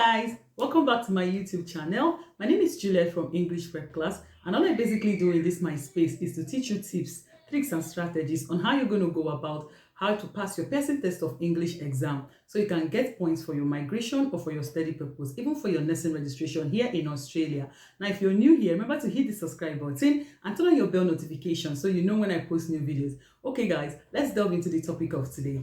Guys, welcome back to my YouTube channel. My name is Juliet from English Prep Class, and all I basically do in this my space is to teach you tips, tricks and strategies on how you're going to go about how to pass your person test of English exam so you can get points for your migration or for your study purpose, even for your nursing registration here in Australia. Now, if you're new here, remember to hit the subscribe button and turn on your bell notification so you know when I post new videos. Okay guys, let's delve into the topic of today.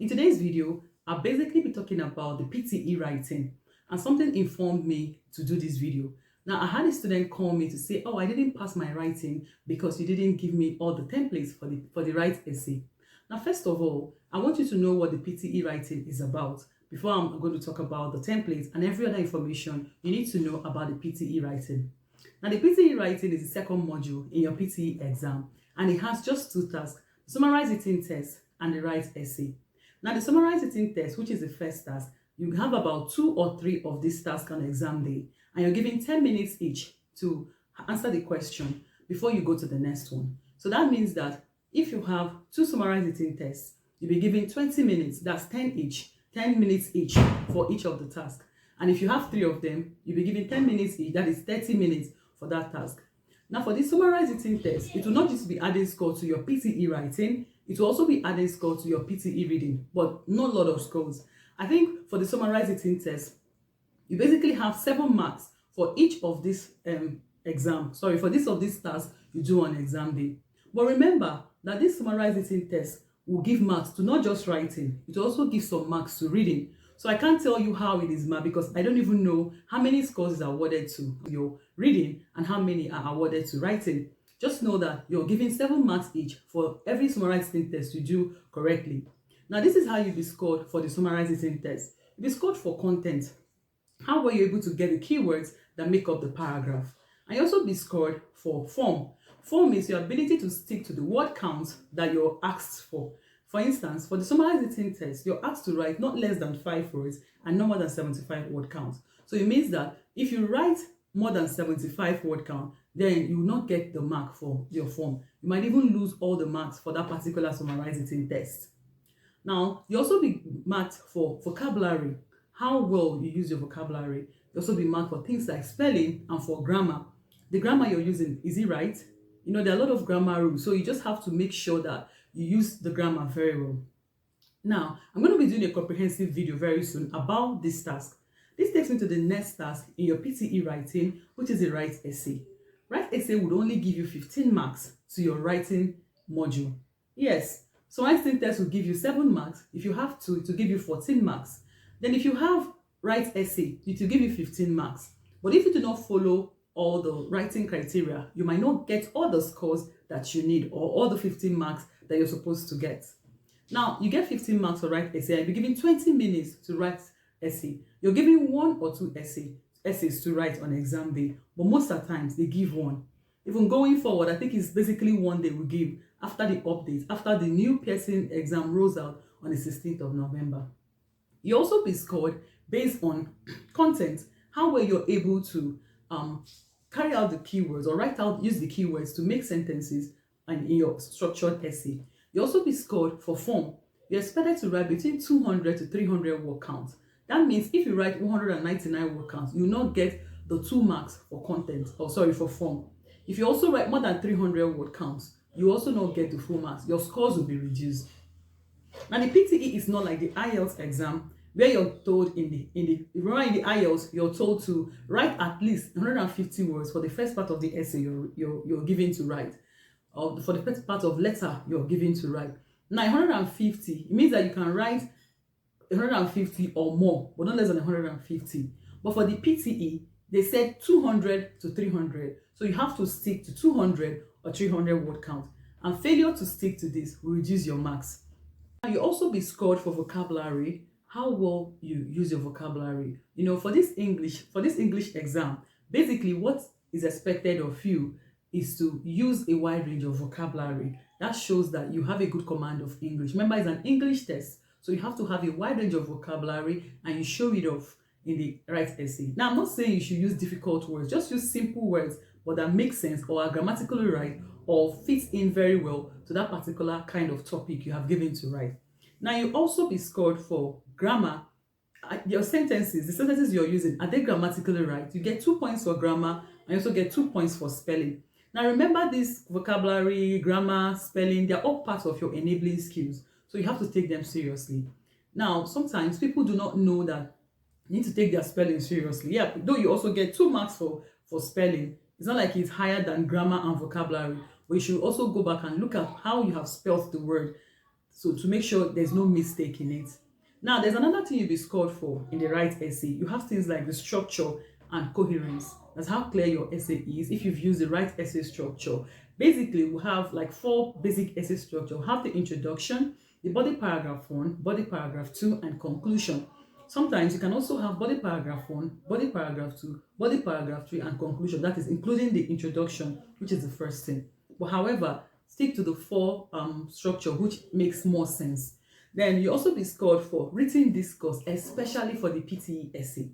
In today's video, I'll basically be talking about the PTE writing, and something informed me to do this video. Now, I had a student call me to say, oh, I didn't pass my writing because you didn't give me all the templates for the right essay. Now, first of all, I want you to know what the PTE writing is about. Before I'm going to talk about the templates and every other information you need to know about the PTE writing. Now, the PTE writing is the second module in your PTE exam, and it has just two tasks: the summarize written test and the write essay. Now, the summarize written test, which is the first task, you have about 2 or 3 of these tasks on exam day, and you're given 10 minutes each to answer the question before you go to the next one. So that means that if you have 2 summarize written tests, you'll be given 20 minutes, that's 10 minutes each for each of the tasks. And if you have 3 of them, you'll be given 10 minutes each, that is 30 minutes for that task. Now, for this summarize written test, it will not just be adding score to your PTE writing, it will also be adding score to your PTE reading, but not a lot of scores. I think for the summarize written test, you basically have 7 marks for each of this for this of these tasks you do on exam day. But remember that this summarize written test will give marks to not just writing, it will also give some marks to reading. So I can't tell you how it is marked because I don't even know how many scores is awarded to your reading and how many are awarded to writing. Just know that you're given 7 marks each for every summarized written test you do correctly. Now, this is how you'll be scored for the summarized written test. You'll be scored for content. How were you able to get the keywords that make up the paragraph? And you also be scored for form. Form is your ability to stick to the word count that you're asked for. For instance, for the summarized written test, you're asked to write not less than 5 words and no more than 75 word count. So it means that if you write more than 75 word count, then you will not get the mark for your form. You might even lose all the marks for that particular summarized written test. Now, you also be marked for vocabulary, how well you use your vocabulary. You also be marked for things like spelling and for grammar. The grammar you're using, is it right? You know, there are a lot of grammar rules, so you just have to make sure that you use the grammar very well. Now, I'm going to be doing a comprehensive video very soon about this task. This takes me to the next task in your PTE writing, which is the write essay. Write essay would only give you 15 marks to your writing module. Yes, so writing test will give you 7 marks. If you have to, it will give you 14 marks. Then if you have write essay, it will give you 15 marks. But if you do not follow all the writing criteria, you might not get all the scores that you need or all the 15 marks that you're supposed to get. Now, you get 15 marks for write essay and you're given 20 minutes to write essay. You're giving 1 or 2 essays to write on exam day, but most of the times they give 1. Even going forward, I think it's basically 1 they will give after the update, after the new Pearson exam rolls out on the 16th of November. You also be scored based on content, how well you're able to carry out the keywords or use the keywords to make sentences and in your structured essay. You also be scored for form. You're expected to write between 200 to 300 word counts. That means if you write 199 word counts, you will not get the 2 marks for for form. If you also write more than 300 word counts, you also not get the full marks. Your scores will be reduced. Now, the PTE is not like the IELTS exam where you're told in the IELTS, you're told to write at least 150 words for the first part of the essay you're given to write, or for the first part of letter you're given to write. Now, 150, it means that you can write 150 or more, but not less than 150. But for the PTE, they said 200 to 300. So you have to stick to 200 or 300 word count. And failure to stick to this will reduce your marks. Now, you also be scored for vocabulary, how well you use your vocabulary. You know, for this English exam, basically what is expected of you is to use a wide range of vocabulary. That shows that you have a good command of English. Remember, it's an English test, so you have to have a wide range of vocabulary and you show it off in the right essay. Now, I'm not saying you should use difficult words, just use simple words, but that make sense or are grammatically right or fit in very well to that particular kind of topic you have given to write. Now you also be scored for grammar. Your sentences, the sentences you're using, are they grammatically right? You get 2 points for grammar and you also get 2 points for spelling. Now remember, this vocabulary, grammar, spelling, they're all parts of your enabling skills. So you have to take them seriously. Now, sometimes people do not know that you need to take their spelling seriously. Yeah, though you also get 2 marks for spelling. It's not like it's higher than grammar and vocabulary, but you should also go back and look at how you have spelled the word, so to make sure there's no mistake in it. Now, there's another thing you'll be scored for in the right essay. You have things like the structure and coherence. That's how clear your essay is if you've used the right essay structure. Basically, we have like 4 basic essay structure. We have the introduction, the body paragraph 1, body paragraph 2, and conclusion. Sometimes you can also have body paragraph 1, body paragraph 2, body paragraph 3, and conclusion. That is including the introduction, which is the first thing. But however, stick to the 4 structure, which makes more sense. Then you also be scored for written discourse, especially for the PTE essay.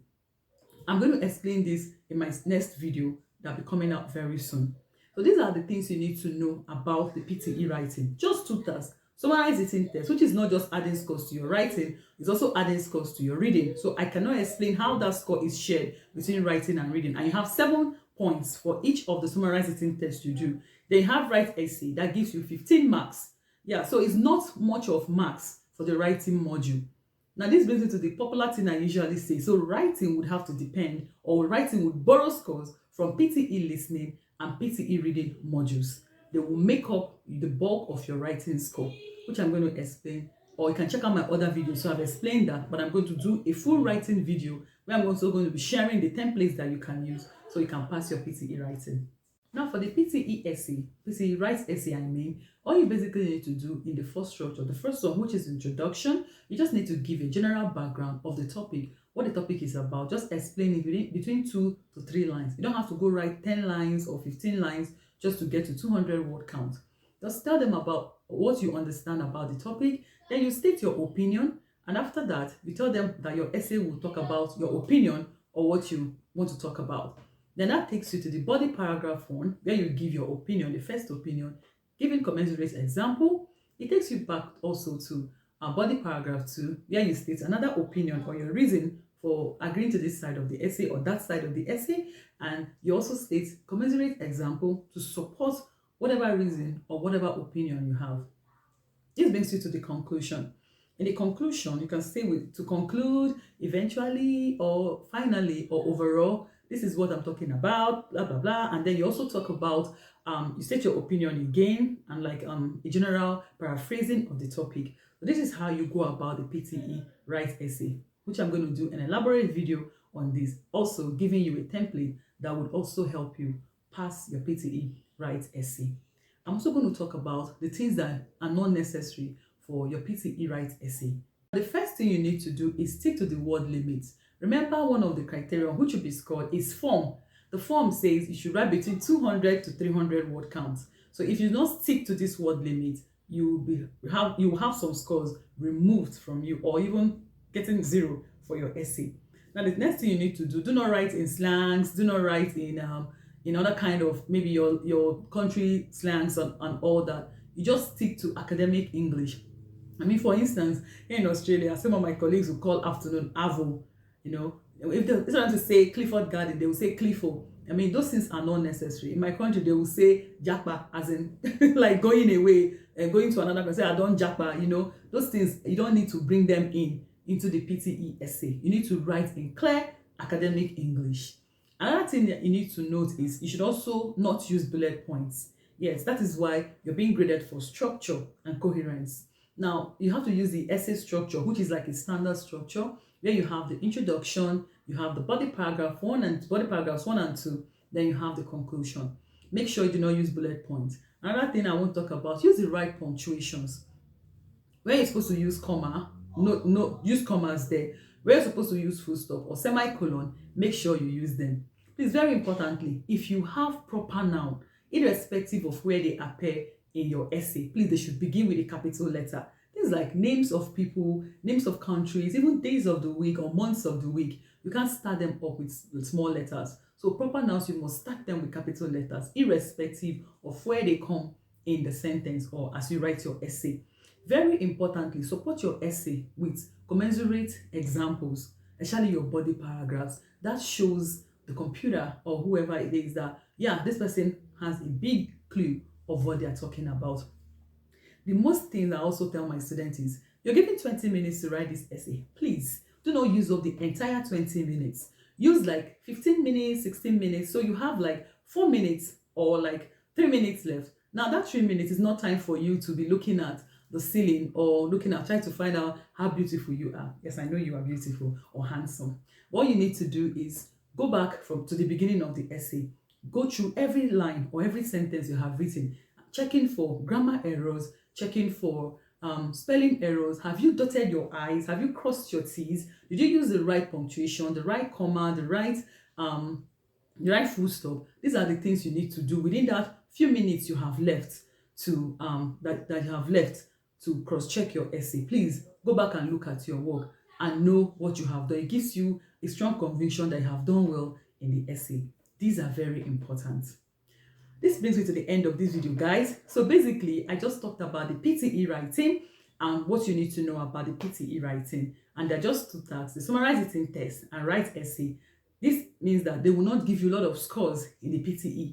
I'm going to explain this in my next video that will be coming out very soon. So these are the things you need to know about the PTE writing. Just 2 tasks. Summarize it in text, which is not just adding scores to your writing, it's also adding scores to your reading. So I cannot explain how that score is shared between writing and reading. And you have 7 points for each of the summarize it in tests you do. Then you have write essay, that gives you 15 marks. Yeah, so it's not much of marks for the writing module. Now this brings me to the popular thing I usually say. So writing would have to depend, or writing would borrow scores from PTE listening and PTE reading modules. They will make up the bulk of your writing score, which I'm going to explain, or you can check out my other videos. So I've explained that, but I'm going to do a full writing video where I'm also going to be sharing the templates that you can use so you can pass your PTE writing. Now for the PTE essay, PTE write essay, all you basically need to do in the first structure, the first one, which is introduction, you just need to give a general background of the topic, what the topic is about. Just explain it between 2 to 3 lines. You don't have to go write 10 lines or 15 lines just to get to 200 word count. Just tell them about what you understand about the topic, then you state your opinion, and after that, you tell them that your essay will talk about your opinion or what you want to talk about. Then that takes you to the body paragraph 1, where you give your opinion, the first opinion, giving commensurate example. It takes you back also to body paragraph 2, where you state another opinion or your reason for agreeing to this side of the essay or that side of the essay, and you also state commensurate example to support whatever reason or whatever opinion you have. This brings you to the conclusion. In the conclusion, you can say to conclude, eventually, or finally, or overall, this is what I'm talking about, blah, blah, blah. And then you also talk about, you state your opinion again, and like a general paraphrasing of the topic. So this is how you go about the PTE write essay, which I'm going to do an elaborate video on this, also giving you a template that would also help you pass your PTE write essay. I'm also going to talk about the things that are not necessary for your PTE write essay. The first thing you need to do is stick to the word limits. Remember, one of the criteria which will be scored is form. The form says you should write between 200 to 300 word counts. So if you don't stick to this word limit, you will have some scores removed from you, or even getting 0 for your essay. Now the next thing you need to do not write in slangs, do not write in other kind of maybe your country slangs and all that. You just stick to academic English. For instance, here in Australia, some of my colleagues will call afternoon avo. If they want to say Clifford Garden, they will say Cliffo. Those things are not necessary. In my country, they will say Japa, as in like going away and going to another country. Say, I don't Japa. Those things, you don't need to bring them into the PTE essay. You need to write in clear academic English. Another thing that you need to note is you should also not use bullet points. Yes, that is why you're being graded for structure and coherence. Now, you have to use the essay structure, which is like a standard structure, where you have the introduction, you have the body paragraph 1 and body paragraphs 1 and 2, then you have the conclusion. Make sure you do not use bullet points. Another thing I want to talk about, use the right punctuations. Where you're supposed to use comma, use commas there. Where you're supposed to use full stop or semicolon, make sure you use them. Please, very importantly, if you have proper noun, irrespective of where they appear in your essay, please, they should begin with a capital letter. Things like names of people, names of countries, even days of the week or months of the week, you can't start them up with small letters. So proper nouns, you must start them with capital letters, irrespective of where they come in the sentence or as you write your essay. Very importantly, support your essay with commensurate examples, especially your body paragraphs. That shows the computer or whoever it is that, yeah, this person has a big clue of what they are talking about. The most things I also tell my students is, you're given 20 minutes to write this essay. Please do not use up the entire 20 minutes. Use like 15 minutes, 16 minutes. So you have like 4 minutes or like 3 minutes left. Now that 3 minutes is not time for you to be looking at the ceiling or looking at trying to find out how beautiful you are. Yes, I know you are beautiful or handsome. What you need to do is go back to the beginning of the essay. Go through every line or every sentence you have written, checking for grammar errors, checking for spelling errors. Have you dotted your I's? Have you crossed your T's? Did you use the right punctuation, the right comma, the right full stop? These are the things you need to do within that few minutes you have left to that you have left to cross-check your essay. Please go back and look at your work and know what you have done. It gives you a strong conviction that you have done well in the essay. These are very important. This brings me to the end of this video, guys. So basically, I just talked about the PTE writing and what you need to know about the PTE writing. And they're just two tasks: the summarize it in text and write essay. This means that they will not give you a lot of scores in the PTE.